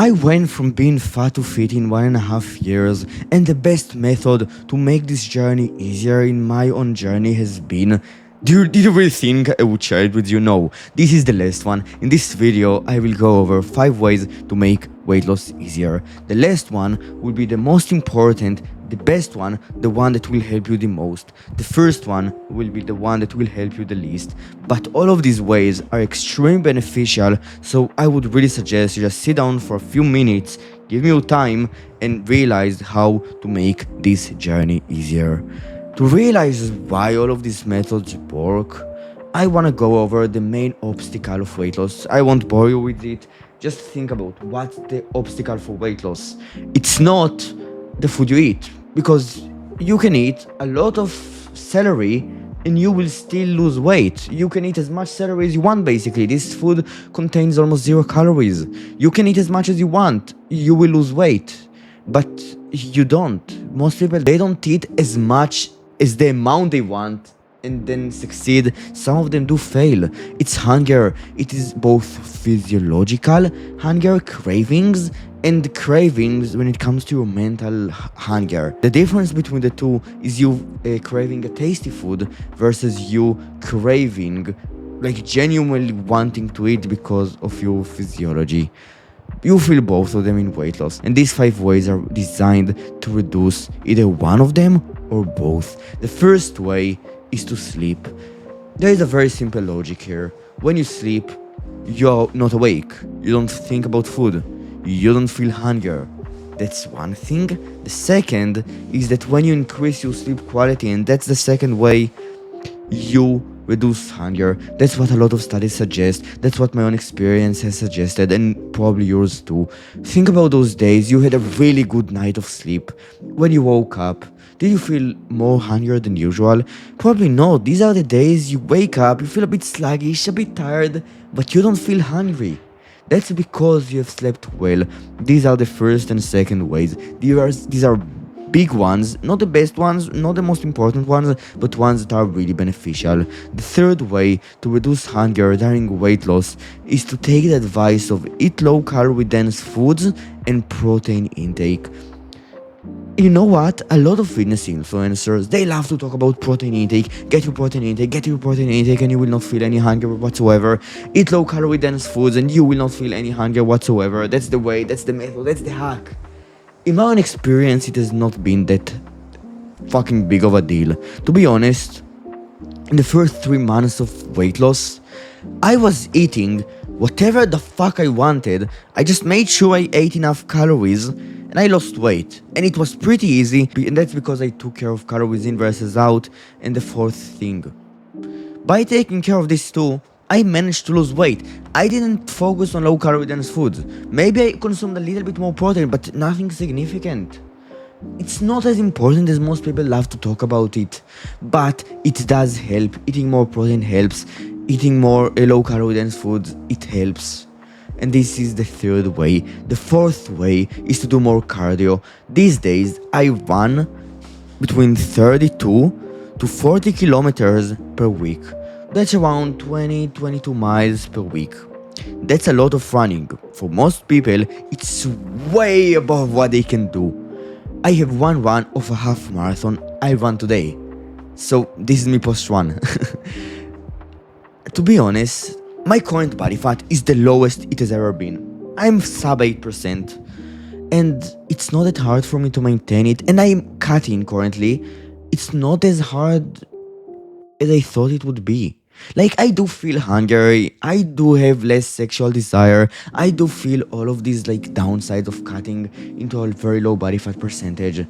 I went from being fat to fit in 1.5 years, and the best method to make this journey easier in my own journey has been... Did you really think I would share it with you? No, this is the last one. In this video, I will go over 5 ways to make weight loss easier. The last one will be the most important, the best one, the one that will help you the most. The first one will be the one that will help you the least. But all of these ways are extremely beneficial, so I would really suggest you just sit down for a few minutes, give me your time, and realize how to make this journey easier. To realize why all of these methods work, I want to go over the main obstacle of weight loss. I won't bore you with it. Just think about what's the obstacle for weight loss. It's not the food you eat, because you can eat a lot of celery and you will still lose weight. You can eat as much celery as you want, basically. This food contains almost 0 calories. You can eat as much as you want. You will lose weight. But you don't. Most people, they don't eat as much as the amount they want and then succeed. Some of them do fail. It's hunger. It is both physiological hunger, cravings, and cravings when it comes to your mental hunger. The difference between the two is you craving a tasty food versus you craving, like genuinely wanting to eat because of your physiology. You feel both of them in weight loss, and these 5 ways are designed to reduce either one of them or both. The first way is to sleep. There is a very simple logic here. When you sleep, you're not awake. You don't think about food. You don't feel hunger. That's one thing. The second is that when you increase your sleep quality, and that's the second way, you reduce hunger. That's what a lot of studies suggest. That's what my own experience has suggested, and probably yours too. Think about those days you had a really good night of sleep. When you woke up, did you feel more hungry than usual? Probably not. These are the days you wake up, you feel a bit sluggish, a bit tired, but you don't feel hungry. That's because you have slept well. These are the first and second ways. These are big ones, not the best ones, not the most important ones, but ones that are really beneficial. The third way to reduce hunger during weight loss is to take the advice of eat low-calorie dense foods and protein intake. You know what? A lot of fitness influencers, they love to talk about protein intake. Get your protein intake, and you will not feel any hunger whatsoever. Eat low-calorie dense foods and you will not feel any hunger whatsoever. That's the way, that's the method, that's the hack. In my own experience, it has not been that fucking big of a deal. To be honest, in the first 3 months of weight loss, I was eating whatever the fuck I wanted. I just made sure I ate enough calories and I lost weight. And it was pretty easy, and that's because I took care of calories in versus out. And the fourth thing, by taking care of this too, I managed to lose weight. I didn't focus on low-calorie dense foods. Maybe I consumed a little bit more protein, but nothing significant. It's not as important as most people love to talk about it, but it does help. Eating more protein helps. Eating more low-calorie dense foods, it helps. And this is the third way. The fourth way is to do more cardio. These days, I run between 32 to 40 kilometers per week. That's around 20-22 miles per week. That's a lot of running. For most people, it's way above what they can do. I have one run of a half marathon I ran today. So this is me post-run. To be honest, my current body fat is the lowest it has ever been. I'm sub 8%. And it's not that hard for me to maintain it. And I'm cutting currently. It's not as hard as I thought it would be. Like, I do feel hungry, I do have less sexual desire, I do feel all of these like downsides of cutting into a very low body fat percentage.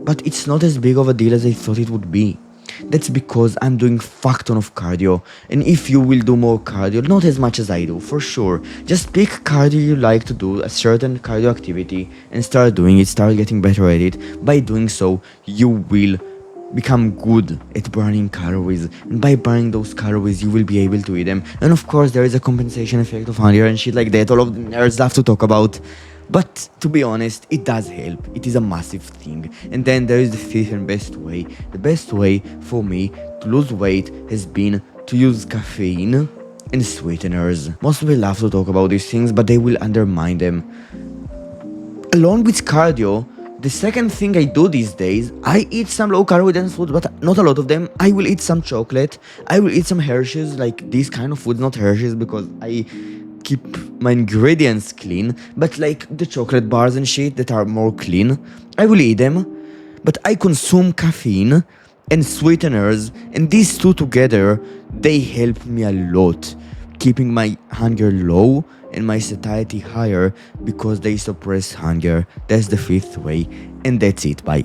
But it's not as big of a deal as I thought it would be. That's because I'm doing fuck ton of cardio. And if you will do more cardio, not as much as I do, for sure, just pick cardio you like to do, a certain cardio activity, and start doing it, start getting better at it. By doing so, you will become good at burning calories, and by burning those calories you will be able to eat them. And of course there is a compensation effect of hunger and shit like that, all of the nerds love to talk about. But to be honest, it does help. It is a massive thing. And then there is the fifth and best way. The best way for me to lose weight has been to use caffeine and sweeteners. Most people love to talk about these things, but they will undermine them. along with cardio, the second thing I do these days, I eat some low-calorie dense foods, but not a lot of them. I will eat some chocolate. I will eat some Hershey's, like these kind of foods, not Hershey's, because I keep my ingredients clean. But like the chocolate bars and shit that are more clean, I will eat them. But I consume caffeine and sweeteners, and these two together, they help me a lot, keeping my hunger low and my satiety higher because they suppress hunger. That's the fifth way, and that's it. Bye.